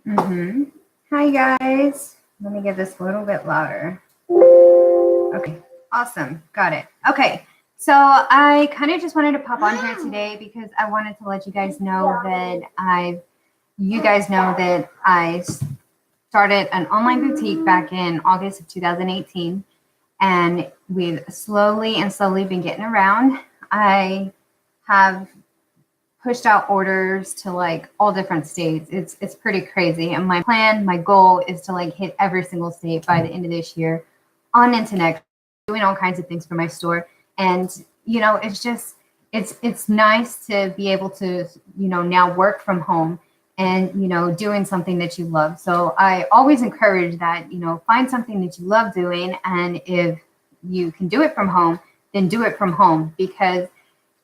Mm-hmm. Hi, guys. Let me get this a little bit louder. Okay, awesome. Got it. Okay, so I kind of just wanted to pop on here today because I wanted to let you guys know that you guys know that I started an online boutique back in August of 2018, and we've slowly been getting around. I have pushed out orders to like all different states. It's pretty crazy. And my goal is to like hit every single state by the end of this year on into next, doing all kinds of things for my store. And it's just it's nice to be able to, now work from home and doing something that you love. So I always encourage that, find something that you love doing, and if you can do it from home, then do it from home, because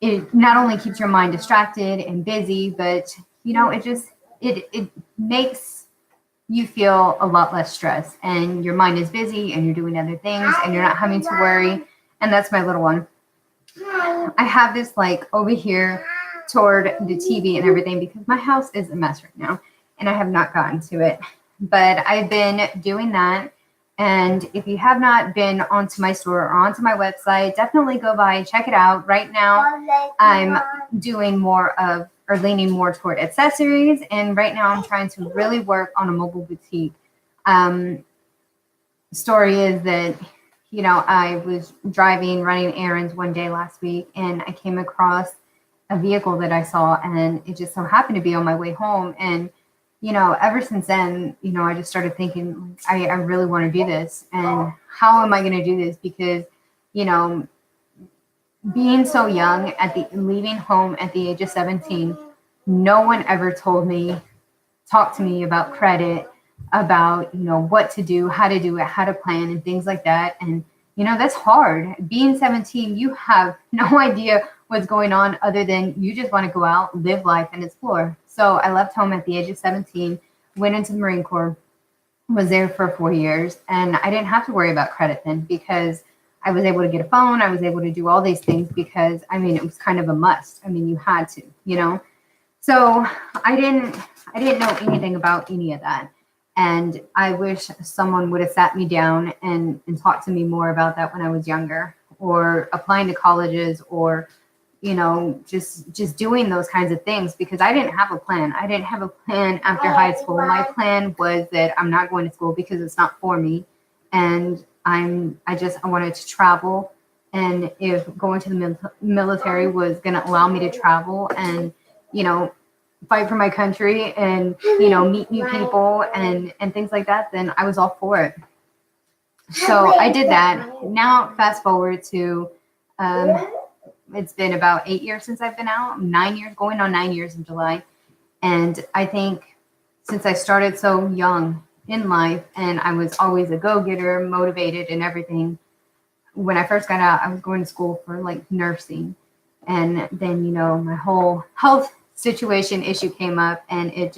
it not only keeps your mind distracted and busy, but it makes you feel a lot less stress, and your mind is busy and you're doing other things and you're not having to worry. And that's my little one. I have this like over here toward the TV and everything because my house is a mess right now and I have not gotten to it. But I've been doing that. And if you have not been onto my store or onto my website, definitely go by and check it out. Right now, I'm doing more of, or leaning more toward accessories. And right now I'm trying to really work on a mobile boutique. Story is that, I was running errands one day last week, and I came across a vehicle that I saw, and it just so happened to be on my way home. And ever since then, I just started thinking, I really want to do this. And how am I going to do this? Because, being so young, leaving home at the age of 17, no one ever talked to me about credit, about, what to do, how to do it, how to plan and things like that. And, that's hard. Being 17, you have no idea what's going on other than you just want to go out, live life, and explore. So I left home at the age of 17, went into the Marine Corps, was there for 4 years, and I didn't have to worry about credit then because I was able to get a phone. I was able to do all these things because, it was kind of a must. You had to. So I didn't know anything about any of that. And I wish someone would have sat me down and talked to me more about that when I was younger, or applying to colleges, or just doing those kinds of things, because I didn't have a plan. I didn't have a plan after high school. My plan was that I'm not going to school because it's not for me. And I wanted to travel. And if going to the military was going to allow me to travel and, fight for my country and, meet new people and things like that, then I was all for it. So I did that. Now, fast forward to, it's been about 8 years since I've been out, 9 years, going on 9 years in July. And I think since I started so young in life, and I was always a go-getter, motivated and everything, when I first got out, I was going to school for like nursing. And then, my whole health situation issue came up, and it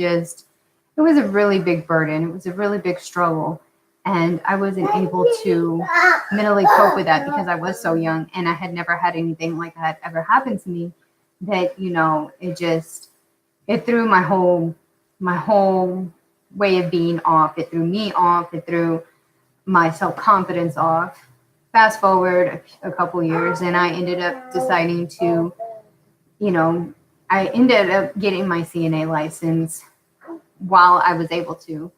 was a really big burden. It was a really big struggle. And I wasn't able to mentally cope with that because I was so young and I had never had anything like that ever happen to me, that, it threw my whole way of being off. It threw me off. It threw my self-confidence off. Fast forward a couple years, and I ended up deciding to, I ended up getting my CNA license while I was able to.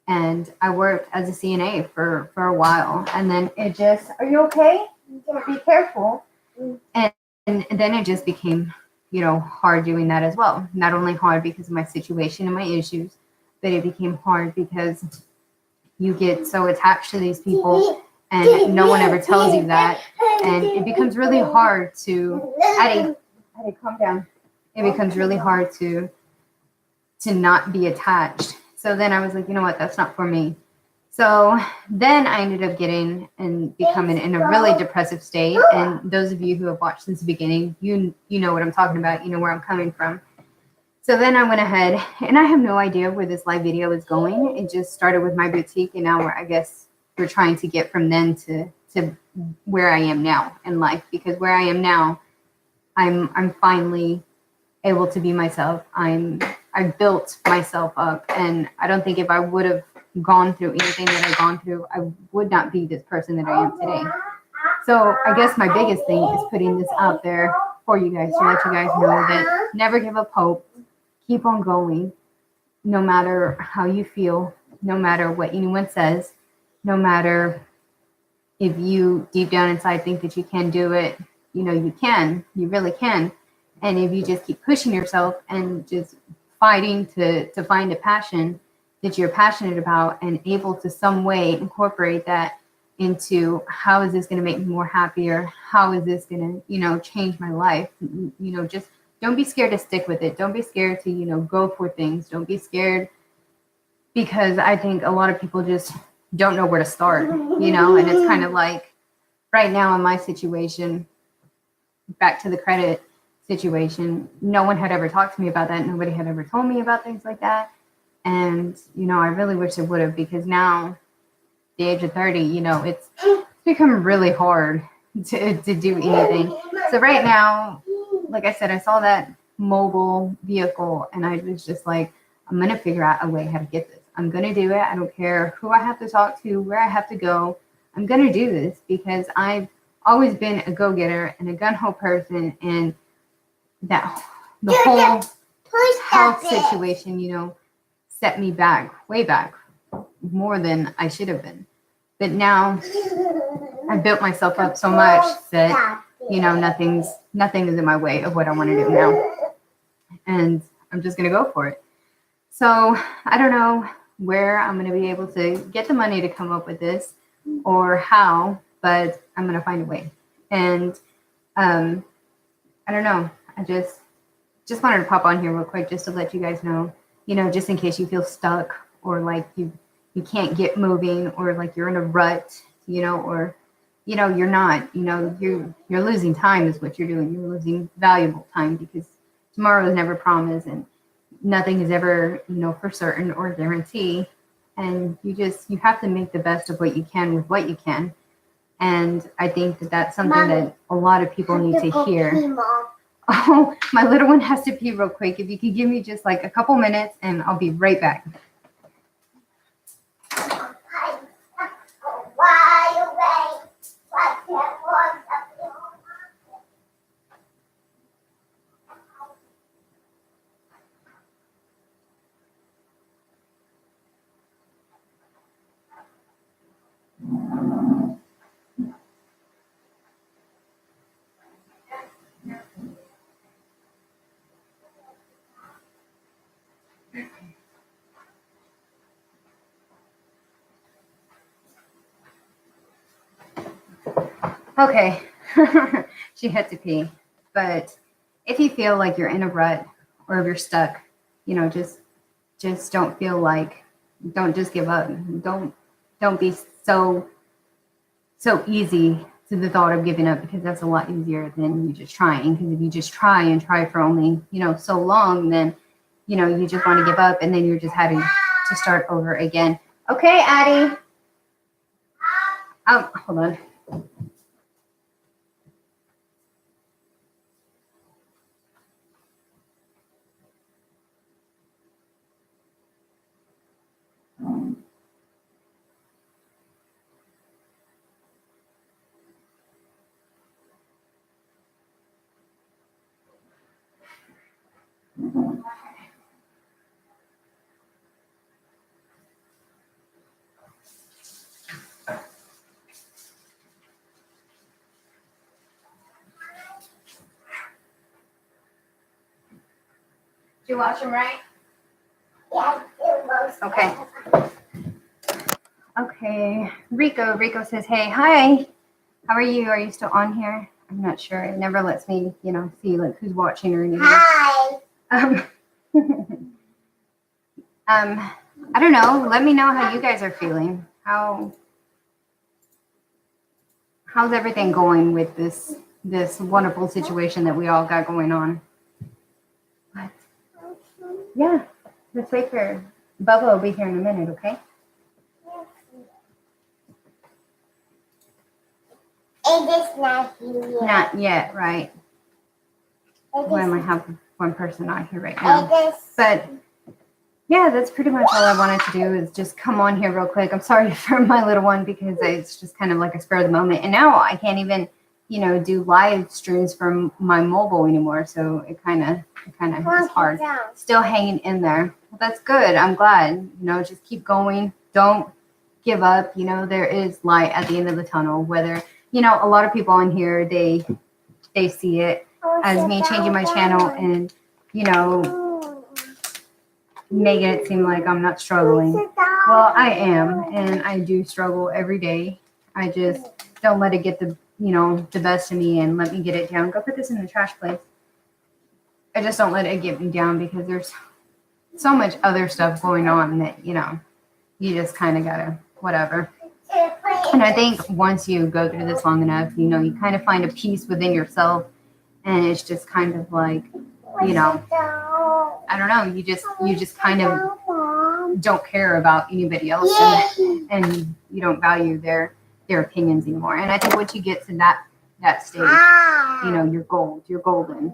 And I worked as a CNA for a while. And then are you okay? Be careful. And then it just became, hard doing that as well. Not only hard because of my situation and my issues, but it became hard because you get so attached to these people and no one ever tells you that. And it becomes really hard to, Addie, calm down. It becomes really hard to not be attached. So then I was like, you know what, that's not for me. So then I ended up getting and becoming in a really depressive state. And those of you who have watched since the beginning, you know what I'm talking about, you know where I'm coming from. So then I went ahead, and I have no idea where this live video is going. It just started with my boutique, and now we're trying to get from then to where I am now in life, because where I am now, I'm finally able to be myself. I'm I built myself up. And I don't think if I would have gone through anything that I've gone through, I would not be this person that I am today. So I guess my biggest thing is putting this out there for you guys to let you guys know that never give up hope. Keep on going, no matter how you feel, no matter what anyone says, no matter if you deep down inside think that you can do it. You can, you really can. And if you just keep pushing yourself and just fighting to find a passion that you're passionate about and able to some way incorporate that into how is this going to make me more happier? How is this going to, change my life? Just don't be scared to stick with it. Don't be scared to, go for things. Don't be scared, because I think a lot of people just don't know where to start, and it's kind of like right now in my situation, back to the credit situation, no one had ever talked to me about that. Nobody had ever told me about things like that. And, I really wish it would have, because now, the age of 30, it's become really hard to do anything. So right now, like I said, I saw that mobile vehicle and I was just like, I'm going to figure out a way how to get this. I'm going to do it. I don't care who I have to talk to, where I have to go. I'm going to do this because I've always been a go-getter and a gun-ho person, and the whole health situation, set me back, way back, more than I should have been. But now I built myself up so much that, nothing is in my way of what I want to do now. And I'm just going to go for it. So I don't know where I'm going to be able to get the money to come up with this or how, but I'm going to find a way. And I don't know. I just wanted to pop on here real quick just to let you guys know, just in case you feel stuck or like you can't get moving, or like you're in a rut, or, you're not, you're losing time is what you're doing. You're losing valuable time, because tomorrow is never promised and nothing is ever, for certain or guarantee. And you have to make the best of what you can with what you can. And I think that that's something that a lot of people need to hear. Oh, my little one has to pee real quick. If you could give me just like a couple minutes and I'll be right back. Okay, she had to pee. But if you feel like you're in a rut or if you're stuck, just don't feel like, don't just give up. Don't be so easy to the thought of giving up, because that's a lot easier than you just trying. Because if you just try for only, so long, then, you just want to give up, and then you're just having to start over again. Okay, Addie. Hold on. Did you wash them right? Yeah, okay. Okay. Rico says, hey, hi. How are you? Are you still on here? I'm not sure. It never lets me, see like who's watching or anything. Hi. I don't know. Let me know how you guys are feeling. How's everything going with this wonderful situation that we all got going on? What? Yeah. Let's wait for Bubba will be here in a minute, okay? It is not here yet. Not yet, right? Why am I have one person on here right now? But yeah, that's pretty much all I wanted to do is just come on here real quick. I'm sorry for my little one because it's just kind of like a spur of the moment. And now I can't even, do live streams from my mobile anymore. So it kind of is hard. Still hanging in there. Well, that's good. I'm glad. Just keep going. Don't give up. There is light at the end of the tunnel. Whether, a lot of people on here, they see it as me changing my channel and, making it seem like I'm not struggling. Well, I am, and I do struggle every day. I just don't let it get the best of me and let me get it down. Go put this in the trash place. I just don't let it get me down because there's so much other stuff going on that, you just kind of gotta, whatever. And I think once you go through this long enough, you kind of find a peace within yourself. And it's just kind of like, I don't know, you just kind of don't care about anybody else and you don't value their opinions anymore. And I think once you get to that stage, you're gold, you're golden.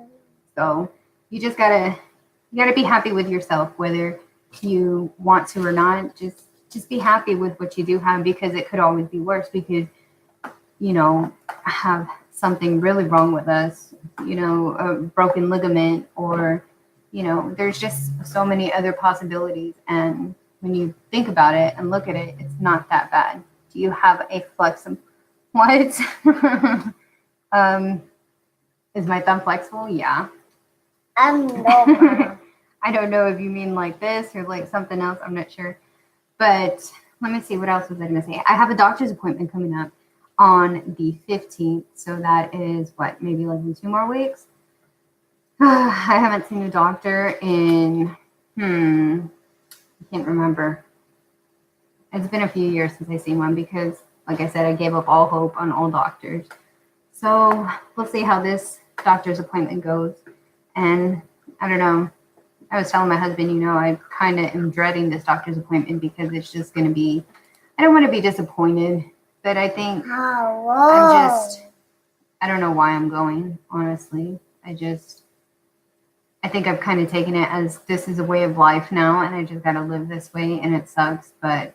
So you just gotta be happy with yourself, whether you want to or not. Just be happy with what you do have, because it could always be worse, because have something really wrong with us, a broken ligament, or there's just so many other possibilities. And when you think about it and look at it, it's not that bad. Do you have a flexible, what? Is my thumb flexible? Yeah. No. I don't know if you mean like this or like something else. I'm not sure. But let me see. What else was I going to say? I have a doctor's appointment coming up on the 15th. So that is what, maybe like in 2 more weeks? I haven't seen a doctor in, I can't remember. It's been a few years since I've seen one because, like I said, I gave up all hope on all doctors. So we'll see how this doctor's appointment goes. And I don't know. I was telling my husband, I kind of am dreading this doctor's appointment because it's just going to be, I don't want to be disappointed, but I think I don't know why I'm going, honestly. I think I've kind of taken it as this is a way of life now, and I just got to live this way, and it sucks, but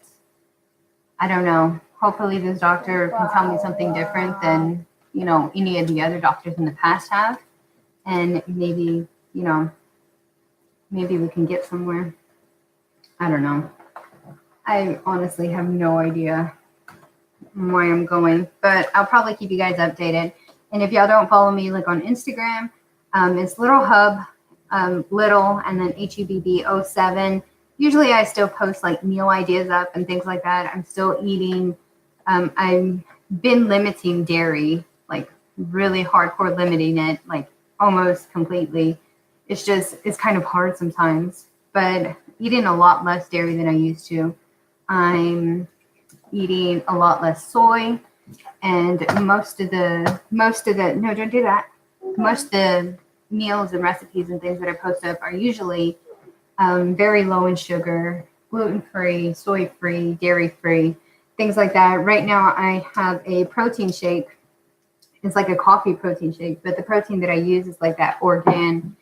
I don't know. Hopefully this doctor can tell me something different than, any of the other doctors in the past have, and maybe, maybe we can get somewhere. I don't know. I honestly have no idea why I'm going, but I'll probably keep you guys updated. And if y'all don't follow me, like on Instagram, it's Little Hub, Little, and then HUBB07. Usually I still post like meal ideas up and things like that. I'm still eating. I've been limiting dairy, like really hardcore limiting it, like almost completely. It's kind of hard sometimes, but eating a lot less dairy than I used to. I'm eating a lot less soy, and most of the no, don't do that. Most of the meals and recipes and things that I post up are usually very low in sugar, gluten-free, soy-free, dairy-free, things like that. Right now I have a protein shake. It's like a coffee protein shake, but the protein that I use is like that organics,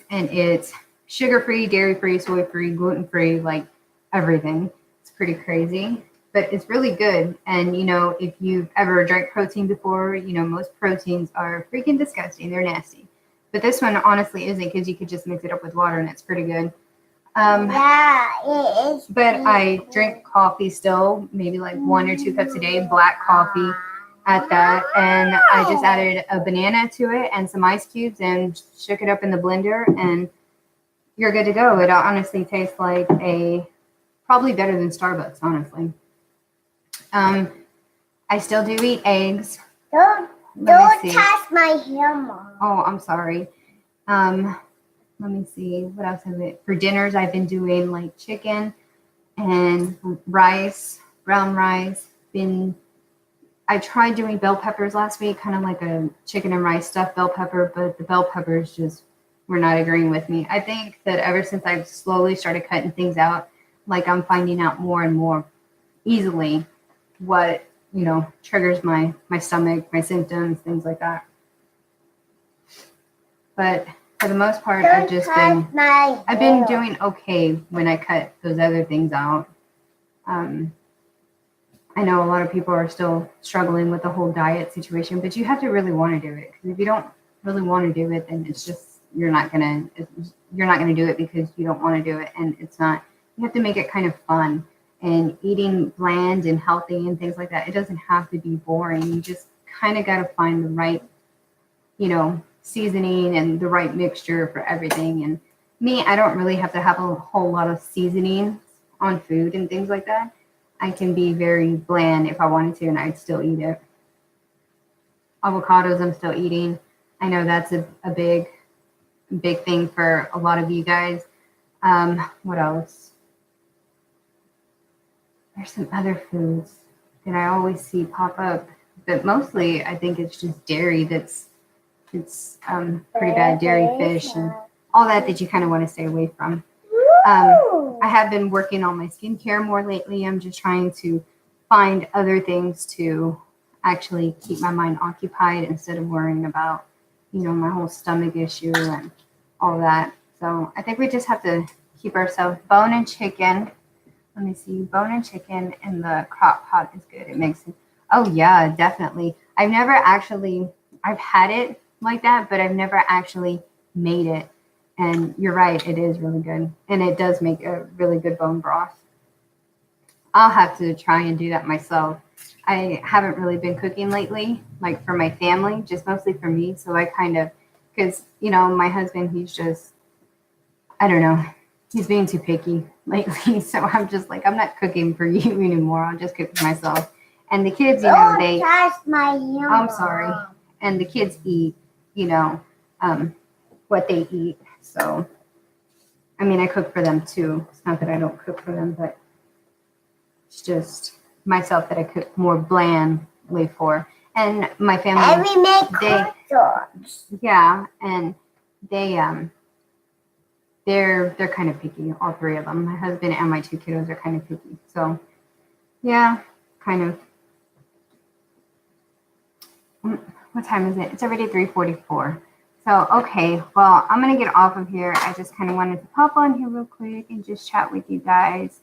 and it's sugar-free, dairy-free, soy-free, gluten-free, like everything. It's pretty crazy, but it's really good. And, if you've ever drank protein before, most proteins are freaking disgusting. They're nasty. But this one honestly isn't, because you could just mix it up with water and it's pretty good. Yeah, it is. But I drink coffee still, maybe like 1 or 2 cups a day, black coffee at that. And I just added a banana to it and some ice cubes and shook it up in the blender, and you're good to go. It honestly tastes like probably better than Starbucks, honestly. I still do eat eggs. Don't touch my hair, Mom. Oh, I'm sorry. Let me see. What else have it? For dinners, I've been doing like chicken and rice, brown rice. I tried doing bell peppers last week, kind of like a chicken and rice stuffed bell pepper, but the bell peppers just were not agreeing with me. I think that ever since I've slowly started cutting things out, like I'm finding out more and more easily what, triggers my stomach, my symptoms, things like that. But for the most part, Don't touch my I've been hair. doing okay when I cut those other things out. I know a lot of people are still struggling with the whole diet situation, but you have to really want to do it. Because if you don't really want to do it, then it's just you're not gonna do it because you don't want to do it, and it's not. You have to make it kind of fun. And eating bland and healthy and things like that, it doesn't have to be boring. You just kind of got to find the right, seasoning and the right mixture for everything. And me, I don't really have to have a whole lot of seasonings on food and things like that. I can be very bland if I wanted to, and I'd still eat it. Avocados, I'm still eating. I know that's a big thing for a lot of you guys. What else? There's some other foods that I always see pop up, but mostly I think it's just dairy it's pretty bad. Dairy, fish, and all that you kind of want to stay away from. I have been working on my skincare more lately. I'm just trying to find other things to actually keep my mind occupied instead of worrying about, my whole stomach issue and all that. So I think we just have to keep ourselves bone and chicken. Let me see, bone and chicken in the crock pot is good. It makes it. Oh yeah, definitely. I've had it like that, but I've never actually made it. And you're right, it is really good. And it does make a really good bone broth. I'll have to try and do that myself. I haven't really been cooking lately, like for my family, just mostly for me. So I because, my husband, he's just, I don't know, he's being too picky lately. So I'm just like, I'm not cooking for you anymore. I'll just cook for myself. And the kids, Don't they, touch my hair. I'm sorry. And the kids eat, what they eat. So, I cook for them too. It's not that I don't cook for them, but it's just myself that I cook more blandly for. And my family, And we make hot dogs. yeah, and they're kind of picky, all three of them. My husband and my two kiddos are kind of picky. So, yeah, kind of. What time is it? It's already 3:44. So, okay, well, I'm going to get off of here. I just kind of wanted to pop on here real quick and just chat with you guys.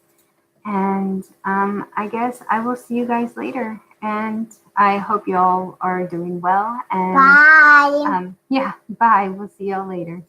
And I guess I will see you guys later. And I hope y'all are doing well. And Bye. yeah, bye. We'll see y'all later.